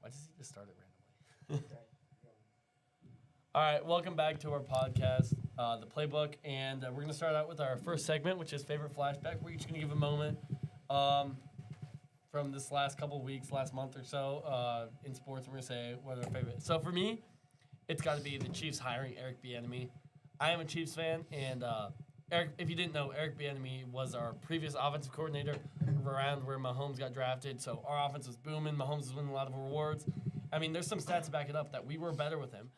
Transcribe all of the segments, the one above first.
Why does he just start it randomly? All right, welcome back to our podcast, the Playbook, and we're going to start out with our first segment, which is favorite flashback. We're each going to give a moment from this last couple of weeks, last month or so in sports. We're going to say what our favorite. So for me, it's got to be the Chiefs hiring Eric Bieniemy. I am a Chiefs fan, and Eric, if you didn't know, Eric Bieniemy was our previous offensive coordinator around where Mahomes got drafted. So our offense was booming. Mahomes was winning a lot of awards. I mean, there's some stats to back it up that we were better with him.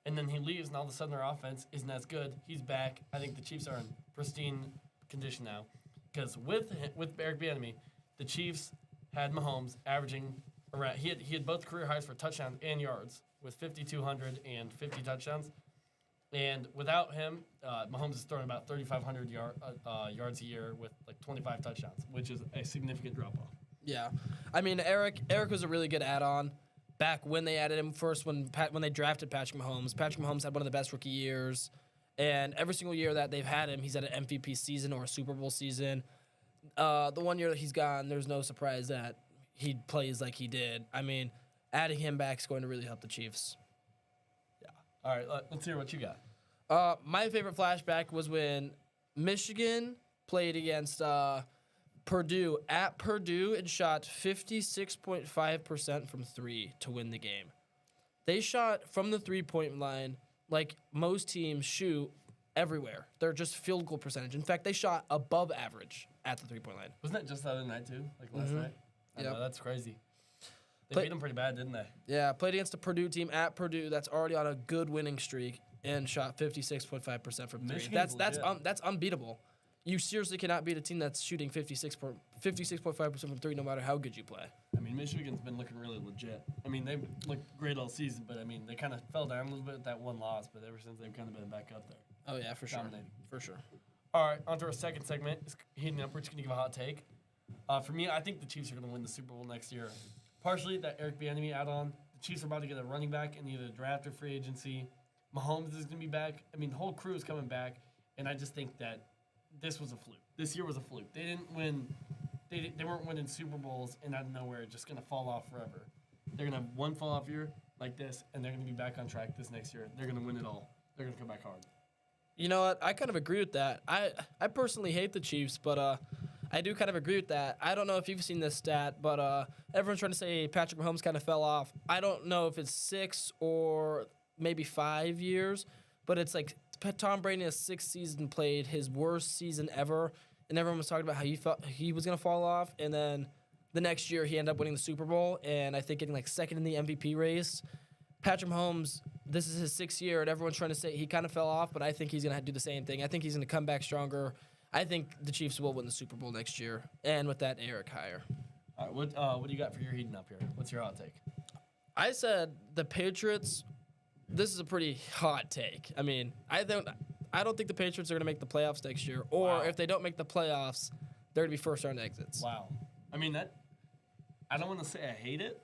And then he leaves, and all of a sudden our offense isn't as good. He's back. I think the Chiefs are in pristine condition now. Because with Eric Bieniemy, the Chiefs had Mahomes averaging around. He had both career highs for touchdowns and yards with 5,200 and 50 touchdowns. And without him, Mahomes is throwing about 3,500 yards a year with like 25 touchdowns, which is a significant drop off. Yeah, I mean Eric was a really good add-on. Back when they added him first, when they drafted Patrick Mahomes had one of the best rookie years, and every single year that they've had him, he's had an MVP season or a Super Bowl season. The one year that he's gone, there's no surprise that he plays like he did. I mean, adding him back is going to really help the Chiefs. Yeah. All right, let's hear what you got. My favorite flashback was when Michigan played against Purdue. At Purdue, it shot 56.5% from three to win the game. They shot from the three-point line like most teams shoot everywhere. They're just field goal percentage. In fact, they shot above average at the three-point line. Wasn't that just the other night, too? Like last night? I know, that's crazy. They beat them pretty bad, didn't they? Yeah, played against a Purdue team at Purdue that's already on a good winning streak and shot 56.5% from three. That's unbeatable. You seriously cannot beat a team that's shooting 56.5% from three no matter how good you play. I mean, Michigan's been looking really legit. I mean, they've looked great all season, but I mean, they kind of fell down a little bit with that one loss, but ever since they've kind of been back up there. Oh, yeah, for Dominating. sure. For sure. All right, on to our second segment. It's heating up. We're just going to give a hot take. For me, I think the Chiefs are going to win the Super Bowl next year. Partially that Eric Bieniemy add-on. The Chiefs are about to get a running back in either draft or free agency. Mahomes is going to be back. I mean, the whole crew is coming back, and I just think that this was a fluke. This year was a fluke. They didn't win. They weren't winning Super Bowls, and out of nowhere, just going to fall off forever. They're going to have one fall-off year like this, and they're going to be back on track this next year. They're going to win it all. They're going to come back hard. You know what? I kind of agree with that. I personally hate the Chiefs, but I do kind of agree with that. I don't know if you've seen this stat, but everyone's trying to say Patrick Mahomes kind of fell off. I don't know if it's 6 or maybe 5 years, but it's like Tom Brady in his 6th season played his worst season ever, and everyone was talking about how he felt he was going to fall off, and then the next year he ended up winning the Super Bowl, and I think getting like second in the MVP race. Patrick Mahomes, this is his 6th year, and everyone's trying to say he kind of fell off, but I think he's going to do the same thing. I think he's going to come back stronger. I think the Chiefs will win the Super Bowl next year, and with that, Eric hire. All right, what do you got for your heating up here? What's your hot take? I said the Patriots. This is a pretty hot take. I mean, I don't think the Patriots are going to make the playoffs next year, or if they don't make the playoffs, they're going to be first-round exits. Wow. I mean, I don't want to say I hate it,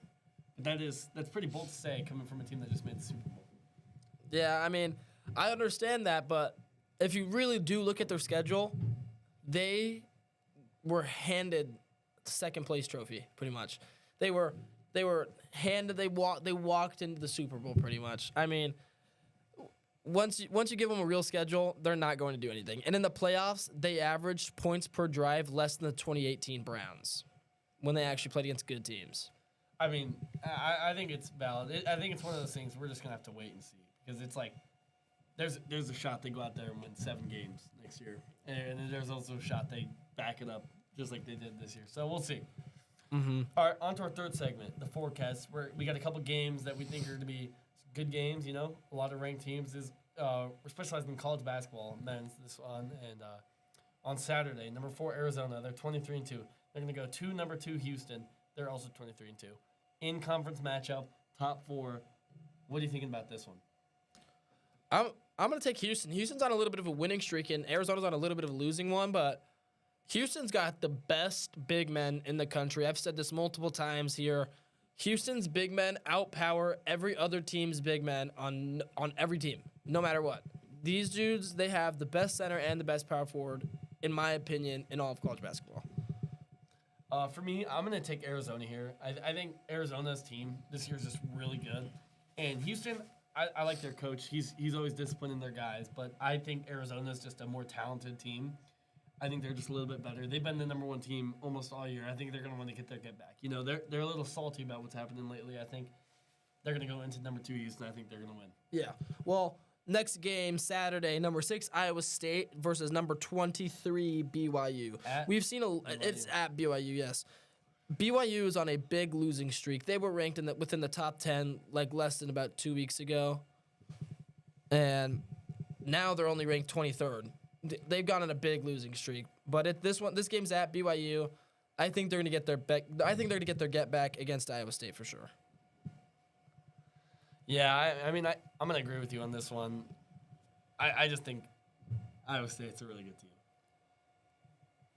but that's pretty bold to say coming from a team that just made the Super Bowl. Yeah, I mean, I understand that, but if you really do look at their schedule, they were handed the second-place trophy, pretty much. They were handed. They walked into the Super Bowl, pretty much. I mean, once you give them a real schedule, they're not going to do anything. And in the playoffs, they averaged points per drive less than the 2018 Browns when they actually played against good teams. I mean, I think it's valid. I think it's one of those things we're just gonna have to wait and see, because it's like there's a shot they go out there and win 7 games next year, and then there's also a shot they back it up just like they did this year. So we'll see. Mm-hmm. All right, on to our third segment, the forecast. We got a couple games that we think are going to be good games. You know, a lot of ranked teams. We're specializing in college basketball, men's this one, and on Saturday, number 4 Arizona. They're 23-2. They're going to go to number 2 Houston. They're also 23-2. In conference matchup, top 4. What are you thinking about this one? I'm going to take Houston. Houston's on a little bit of a winning streak, and Arizona's on a little bit of a losing one, but Houston's got the best big men in the country. I've said this multiple times here. Houston's big men outpower every other team's big men on every team, no matter what. These dudes, they have the best center and the best power forward, in my opinion, in all of college basketball. For me, I'm going to take Arizona here. I think Arizona's team this year is just really good. And Houston, I like their coach. He's always disciplining their guys. But I think Arizona's just a more talented team. I think they're just a little bit better. They've been the number one team almost all year. I think they're going to want to get their get back. You know, they're a little salty about what's happening lately. I think they're going to go into number 2 Houston. I think they're going to win. Yeah. Well, next game, Saturday, number 6, Iowa State versus number 23, BYU. We've seen it's at BYU, yes. BYU is on a big losing streak. They were ranked within the top 10 like less than about 2 weeks ago. And now they're only ranked 23rd. They've gone on a big losing streak. But this game's at BYU. I think they're going to get their get back against Iowa State for sure. Yeah, I'm going to agree with you on this one. I just think Iowa State's a really good team.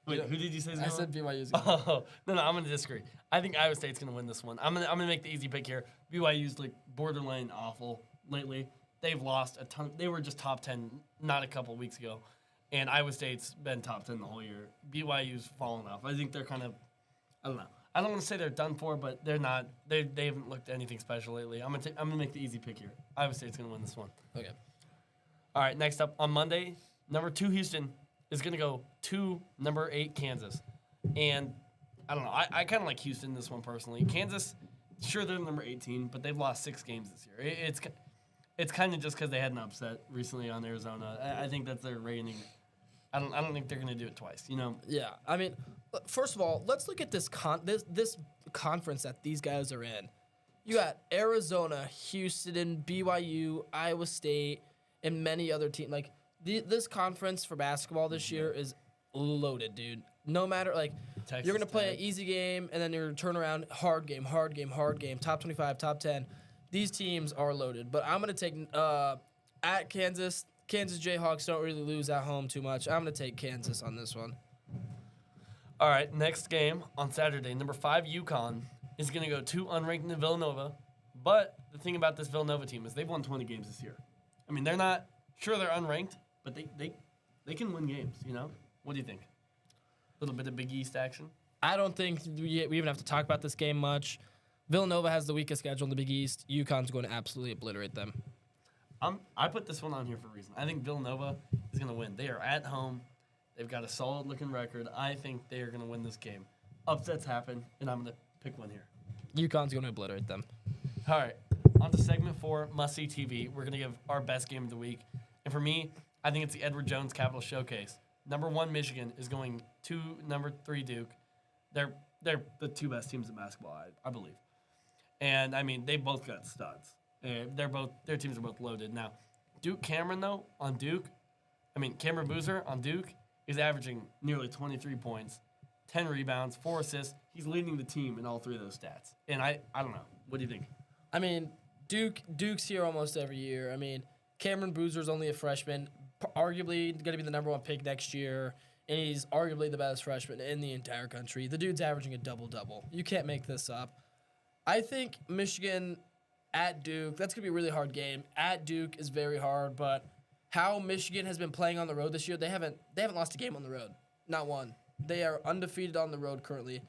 Wait, who did you say? I said BYU's. Oh, no, I'm going to disagree. I think Iowa State's going to win this one. I'm going to make the easy pick here. BYU's like borderline awful lately. They've lost a ton. They were just top 10 not a couple weeks ago, and Iowa State's been top 10 the whole year. BYU's fallen off. I think they're kind of, I don't know. I don't want to say they're done for, but they're not. They haven't looked anything special lately. I'm gonna make the easy pick here. Iowa State's gonna win this one. Okay. All right. Next up on Monday, number 2 Houston is gonna go to number 8 Kansas, and I don't know. I kind of like Houston this one personally. Kansas, sure they're number 18, but they've lost 6 games this year. It's kind of just because they had an upset recently on Arizona. I think that's their rating. I don't think they're gonna do it twice. You know. Yeah. I mean, first of all, let's look at this conference that these guys are in. You got Arizona, Houston, BYU, Iowa State, and many other teams. Like this conference for basketball this year is loaded, dude. No matter Texas you're gonna play an easy game and then you're turn around hard game, top 25, top 10. These teams are loaded, but I'm gonna take at Kansas. Kansas Jayhawks don't really lose at home too much. I'm gonna take Kansas on this one. All right, next game on Saturday, number 5 UConn is going to go to unranked Villanova. But the thing about this Villanova team is they've won 20 games this year. I mean, they're unranked, but they can win games, you know? What do you think? A little bit of Big East action? I don't think we even have to talk about this game much. Villanova has the weakest schedule in the Big East. UConn's going to absolutely obliterate them. I put this one on here for a reason. I think Villanova is going to win. They are at home. They've got a solid-looking record. I think they are going to win this game. Upsets happen, and I'm going to pick one here. UConn's going to obliterate them. All right, on to segment 4, Must-See TV. We're going to give our best game of the week. And for me, I think it's the Edward Jones Capital Showcase. Number 1, Michigan, is going to number 3, Duke. They're the 2 best teams in basketball, I believe. And, I mean, they both got studs. Their teams are both loaded. Now, Duke Cameron, though, on Duke, Cameron Boozer on Duke, is averaging nearly 23 points, 10 rebounds, 4 assists. He's leading the team in all 3 of those stats. And I don't know. What do you think? I mean, Duke's here almost every year. I mean, Cameron Boozer's only a freshman, arguably going to be the number 1 pick next year, and he's arguably the best freshman in the entire country. The dude's averaging a double-double. You can't make this up. I think Michigan at Duke, that's going to be a really hard game. At Duke is very hard, but how Michigan has been playing on the road this year, they haven't lost a game on the road. Not one. They are undefeated on the road currently.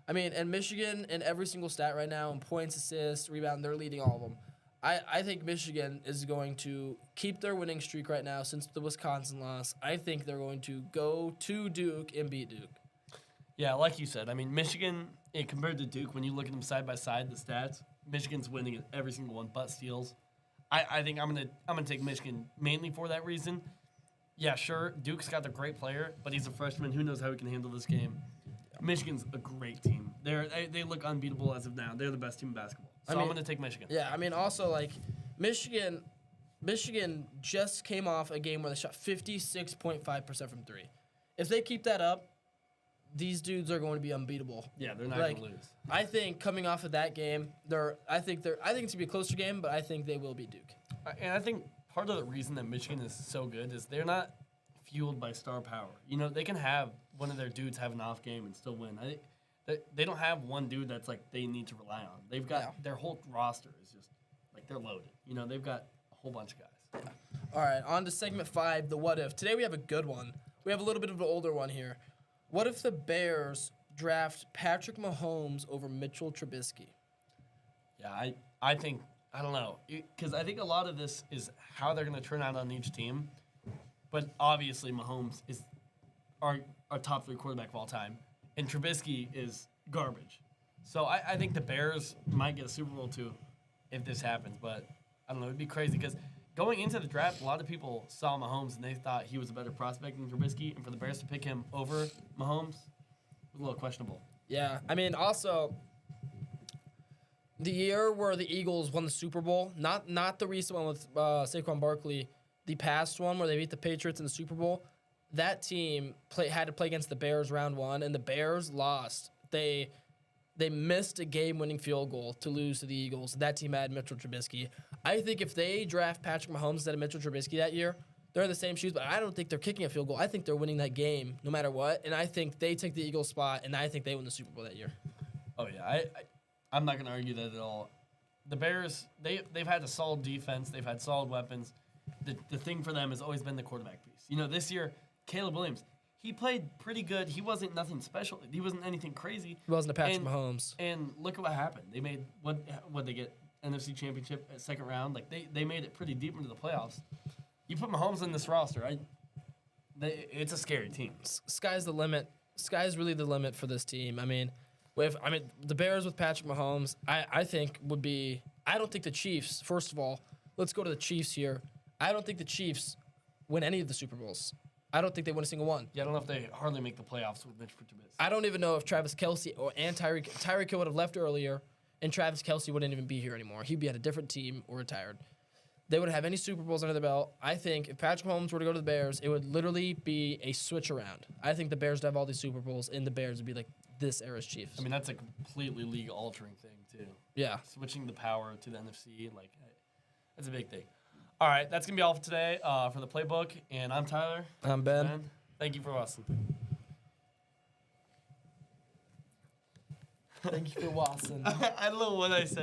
I mean, and Michigan in every single stat right now, in points, assists, rebound, they're leading all of them. I think Michigan is going to keep their winning streak right now since the Wisconsin loss. I think they're going to go to Duke and beat Duke. Yeah, like you said, Michigan, compared to Duke, when you look at them side by side, the stats, Michigan's winning at every single one but steals. I think I'm gonna take Michigan mainly for that reason. Yeah, sure, Duke's got a great player, but he's a freshman. Who knows how he can handle this game? Michigan's a great team. They look unbeatable as of now. They're the best team in basketball. So I'm gonna take Michigan. Yeah, also Michigan just came off a game where they shot 56.5% from 3. If they keep that up, these dudes are going to be unbeatable. Yeah, they're not going to lose. I think coming off of that game, I think it's going to be a closer game, but I think they will beat Duke. And I think part of the reason that Michigan is so good is they're not fueled by star power. You know, they can have one of their dudes have an off game and still win. They don't have one dude that's they need to rely on. They've got their whole roster is just they're loaded. You know, they've got a whole bunch of guys. Yeah. All right, on to segment 5, the what if. Today we have a good one. We have a little bit of an older one here. What if the Bears draft Patrick Mahomes over Mitchell Trubisky? Yeah, I think, I don't know. Because I think a lot of this is how they're going to turn out on each team. But obviously, Mahomes is our top 3 quarterback of all time. And Trubisky is garbage. So I think the Bears might get a Super Bowl too if this happens. But I don't know. It'd be crazy because going into the draft, a lot of people saw Mahomes and they thought he was a better prospect than Trubisky. And for the Bears to pick him over Mahomes was a little questionable. Yeah, I mean, also, the year where the Eagles won the Super Bowl, not the recent one with Saquon Barkley, the past one where they beat the Patriots in the Super Bowl, that team had to play against the Bears round 1, and the Bears lost. They missed a game-winning field goal to lose to the Eagles. That team had Mitchell Trubisky. I think if they draft Patrick Mahomes instead of Mitchell Trubisky that year, they're in the same shoes, but I don't think they're kicking a field goal. I think they're winning that game no matter what, and I think they take the Eagles spot, and I think they win the Super Bowl that year. Oh, yeah. I'm not going to argue that at all. The Bears, they've had a solid defense. They've had solid weapons. The thing for them has always been the quarterback piece. You know, this year, Caleb Williams, he played pretty good. He wasn't nothing special. He wasn't anything crazy. He wasn't a Patrick Mahomes. And look at what happened. They made, what they get, NFC Championship at second round. Like, they made it pretty deep into the playoffs. You put Mahomes in this roster, it's a scary team. Sky's the limit. Sky's really the limit for this team. I mean, the Bears with Patrick Mahomes, I think would be. I don't think the Chiefs. First of all, let's go to the Chiefs here. I don't think the Chiefs win any of the Super Bowls. I don't think they win a single one. Yeah, I don't know if they hardly make the playoffs with Mitch Trubisky. I don't even know if Travis Kelce and Tyreek Hill would have left earlier, and Travis Kelce wouldn't even be here anymore. He'd be at a different team or retired. They wouldn't have any Super Bowls under their belt. I think if Patrick Mahomes were to go to the Bears, it would literally be a switch around. I think the Bears would have all these Super Bowls, and the Bears would be like this era's Chiefs. I mean, that's a completely league-altering thing, too. Yeah. Switching the power to the NFC, that's a big thing. All right, that's going to be all for today for the Playbook, and I'm Tyler. I'm Ben. Thank you for watching. Thank you for watching. I don't know what I said.